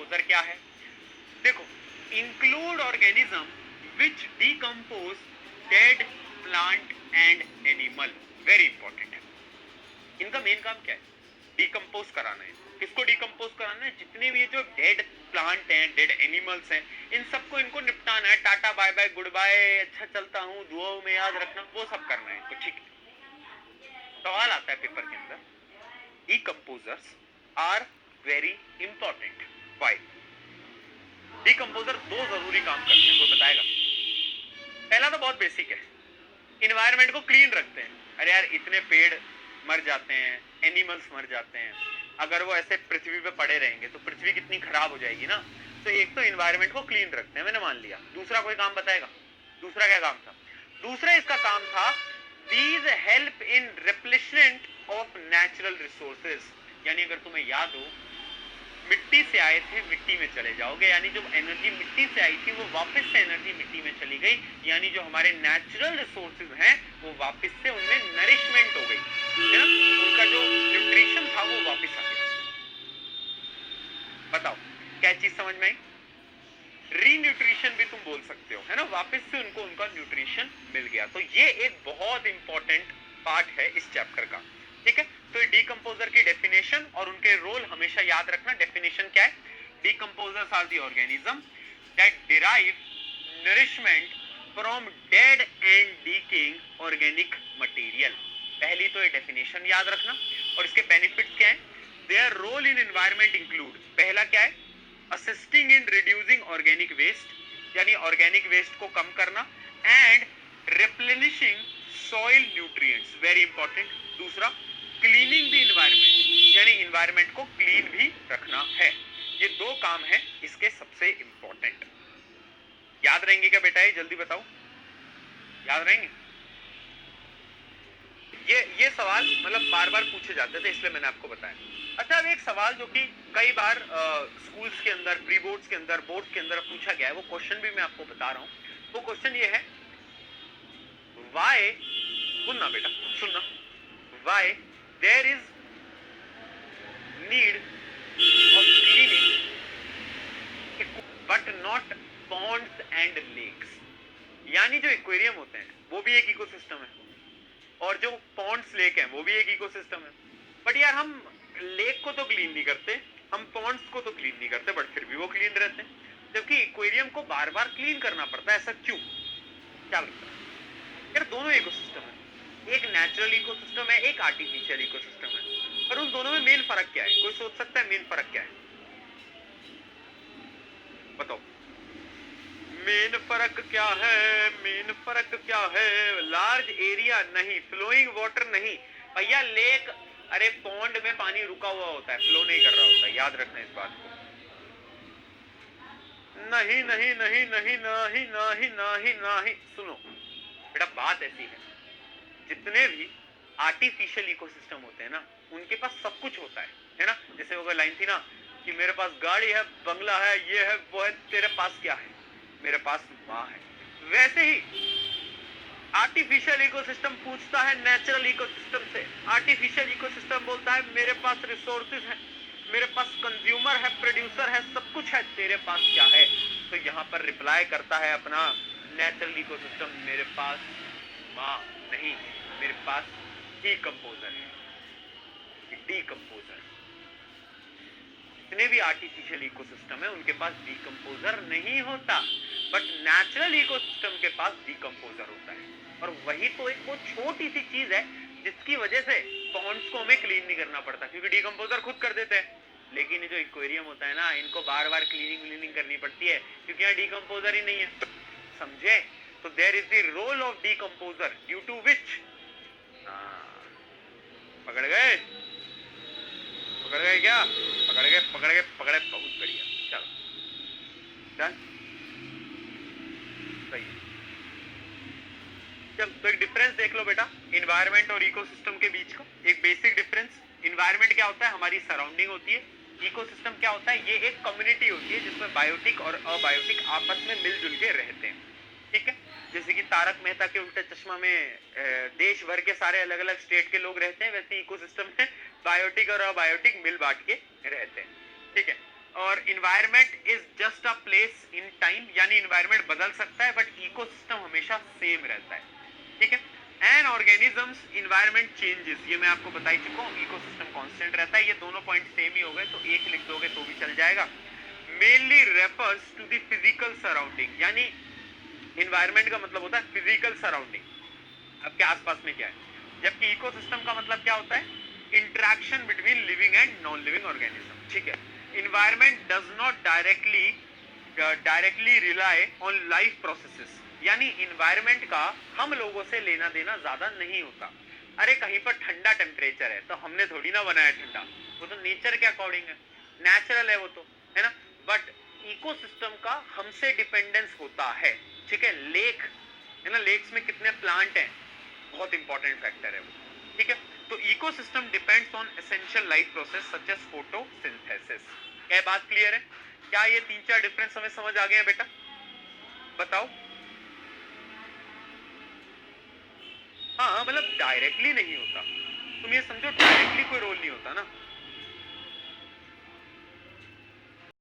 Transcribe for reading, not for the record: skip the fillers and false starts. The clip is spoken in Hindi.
डिकम्पोजर क्या है? देखो, include organism which decompose dead plant and animal, very important है। इनका मेन काम क्या है? डिकम्पोज कराना है। किसको डिकम्पोज कराना है? जितने भी जो डेड प्लांट हैं, डेड एनिमल्स हैं, इन सबको इनको निपटाना है। Tata bye bye good bye, अच्छा चलता हूं, दुआओं में याद रखना, वो सब करना है इनको। ठीक है, सवाल आता है पेपर के अंदर, decomposers are very important. Why? Decomposer दो जरूरी काम करते हैं, कोई बताएगा? पहला तो बहुत बेसिक है, इन्वायरमेंट को क्लीन रखते हैं। अरे यार, इतने पेड़ मर जाते हैं, एनिमल्स मर जाते हैं, अगर वो ऐसे पृथ्वी पे पड़े रहेंगे तो पृथ्वी कितनी खराब हो जाएगी ना। तो एक तो इन्वायरमेंट को क्लीन रखते हैं, मैंने मान लिया। दूसरा कोई काम बताएगा? दूसरा क्या काम था? दूसरा इसका काम था, these help in replacement of natural resources. यानी अगर तुम्हें याद हो, मिट्टी से आए थे, मिट्टी में चले जाओगे, यानी जो एनर्जी मिट्टी से आई थी वो वापस से एनर्जी मिट्टी में चली गई, यानी जो हमारे नेचुरल रिसोर्सेज हैं वो वापस से उनमें नरिशमेंट हो गई, है ना? उनका जो न्यूट्रिशन था वो वापस आ गया। बताओ क्या चीज समझ में आई? रीन्यूट्रिशन भी तुम बोल सकते हो, है ना? वापस से उनको उनका न्यूट्रिशन मिल गया। तो ये एक बहुत इंपॉर्टेंट पार्ट है इस चैप्टर का। ठीक है, तो डिकम्पोजर की डेफिनेशन और उनके रोल हमेशा याद रखना। डेफिनेशन क्या है? Decomposers are the organism that derive nourishment from dead and decaying organic material. पहली तो ये डेफिनेशन याद रखना, और इसके बेनिफिट्स क्या है? Their role in environment include, पहला क्या है? Assisting in reducing organic waste, यानी ऑर्गेनिक वेस्ट को कम करना, and replenishing soil nutrients, very important. दूसरा, क्लीनिंग द इन्वायरमेंट, यानी इन्वायरमेंट को क्लीन भी रखना है। ये दो काम है इसके सबसे इंपॉर्टेंट। याद रहेंगे क्या बेटा? ये जल्दी बताओ, याद रहेंगे? ये सवाल मतलब बार बार पूछे जाते थे, इसलिए मैंने आपको बताया। अच्छा, अब एक सवाल जो कि कई बार स्कूल्स के अंदर, प्री बोर्ड्स के अंदर, बोर्ड्स के अंदर पूछा गया है, वो क्वेश्चन भी मैं आपको बता रहा हूं। वो क्वेश्चन ये है, वाई, सुनना बेटा, सुनना, why there is need of cleaning but not ponds and lakes. यानी जो एक्वेरियम होते हैं वो भी एक इकोसिस्टम है, और जो पॉन्ड्स, लेक हैं, वो भी एक इकोसिस्टम है। बट यार, हम लेक को तो क्लीन नहीं करते, हम पॉन्ड्स को तो क्लीन नहीं करते, बट फिर भी वो क्लीन रहते हैं। जबकि एक्वेरियम को बार बार क्लीन करना पड़ता है, ऐसा क्यों? क्या लगता है? यार, दोनों इकोसिस्टम है, एक नेचुरल इकोसिस्टम है, एक आर्टिफिशियल इकोसिस्टम है, पर उन दोनों में मेन फर्क क्या है? कोई सोच सकता है मेन फर्क क्या है? बताओ, मेन फर्क क्या है? मेन फर्क क्या है? लार्ज एरिया नहीं, फ्लोइंग वाटर नहीं भैया। लेक, अरे पॉन्ड में पानी रुका हुआ होता है, फ्लो नहीं कर रहा होता, याद रखना इस बात को। नहीं नहीं नहीं नहीं नहीं नहीं नहीं नहीं, सुनो बेटा, बात ऐसी है, जितने भी आर्टिफिशियल इकोसिस्टम होते हैं ना, उनके पास सब कुछ होता है ना? जैसे वो लाइन थी ना कि मेरे पास गाड़ी है, बंगला है, ये है, वो है, तेरे पास क्या है? मेरे पास माँ है। वैसे ही आर्टिफिशियल इकोसिस्टम पूछता है नेचुरल इकोसिस्टम से। आर्टिफिशियल इकोसिस्टम बोलता है मेरे पास रिसोर्सेज है, मेरे पास कंज्यूमर है, प्रोड्यूसर है, सब कुछ है, तेरे पास क्या है? तो यहाँ पर रिप्लाई करता है अपना नेचुरल इकोसिस्टम, मेरे पास माँ नहीं, मेरे पास डीकम्पोजर है। डीकम्पोजर, जितने भी आर्टिफिशियल इकोसिस्टम है उनके पास डीकम्पोजर नहीं होता, बट नेचुरल इकोसिस्टम के पास डीकम्पोजर होता है। और वही तो एक वो छोटी सी चीज है जिसकी वजह से पॉन्ड्स को हमें क्लीन नहीं करना पड़ता, क्योंकि डीकम्पोजर खुद कर देते हैं। लेकिन ये जो एक्वेरियम होता है ना, इनको बार बार क्लीनिंग करनी पड़ती है, क्योंकि यहाँ डीकम्पोजर ही नहीं है, समझे? तो there is the role of decomposer due to which, पकड़ गए? पकड़ गए क्या? पकड़ गए, पकड़ गए, पकड़े, बहुत बढ़िया। चलो डन, सही। चल, तो एक डिफरेंस देख लो बेटा इन्वायरमेंट और इकोसिस्टम के बीच का। एक बेसिक डिफरेंस, इन्वायरमेंट क्या होता है? हमारी सराउंडिंग होती है। इकोसिस्टम क्या होता है? ये एक कम्युनिटी होती है जिसमें बायोटिक और अबायोटिक आपस में मिलजुल के रहते हैं। ठीक है, जैसे कि तारक मेहता के उल्टा चश्मा में देश भर के सारे अलग अलग स्टेट के लोग रहते हैं, वैसे इकोसिस्टम में बायोटिक और अबायोटिक मिल बांट के रहते हैं। ठीक है, और environment is just a place in time, यानी इन्वायरमेंट बदल सकता है बट इकोसिस्टम हमेशा सेम रहता है, ठीक है। एंड ऑर्गेनिजम्स इन्वायरमेंट चेंजेस, ये मैं आपको बता ही चुका हूँ, इकोसिस्टम कांस्टेंट रहता है। ये दोनों पॉइंट सेम ही हो गए तो एक लिख दोगे तो भी चल जाएगा। Mainly refers to the physical surrounding, यानी इन्वायरमेंट का मतलब होता है फिजिकल सराउंडिंग, आपके आसपास में क्या है, जबकि इकोसिस्टम का मतलब क्या होता है, interaction between living and non living organism, ठीक है। Environment does not directly rely on life processes, यानी इन्वायरमेंट का हम लोगों से लेना देना ज्यादा नहीं होता। अरे कहीं पर ठंडा टेम्परेचर है तो हमने थोड़ी ना बनाया ठंडा, वो तो नेचर के अकॉर्डिंग है, नेचुरल है वो तो, है ना। बट इकोसिस्टम का हमसे डिपेंडेंस होता है, ठीक है। लेक है ना, लेक्स में कितने प्लांट हैं, बहुत इंपॉर्टेंट फैक्टर है वो, ठीक है। तो ecosystem depends on essential life process such as photosynthesis. क्या बात क्लियर है? क्या ये 3-4 डिफरेंस हमें समझ आ गए हैं बेटा? बताओ। हाँ मतलब डायरेक्टली नहीं होता, तुम ये समझो डायरेक्टली कोई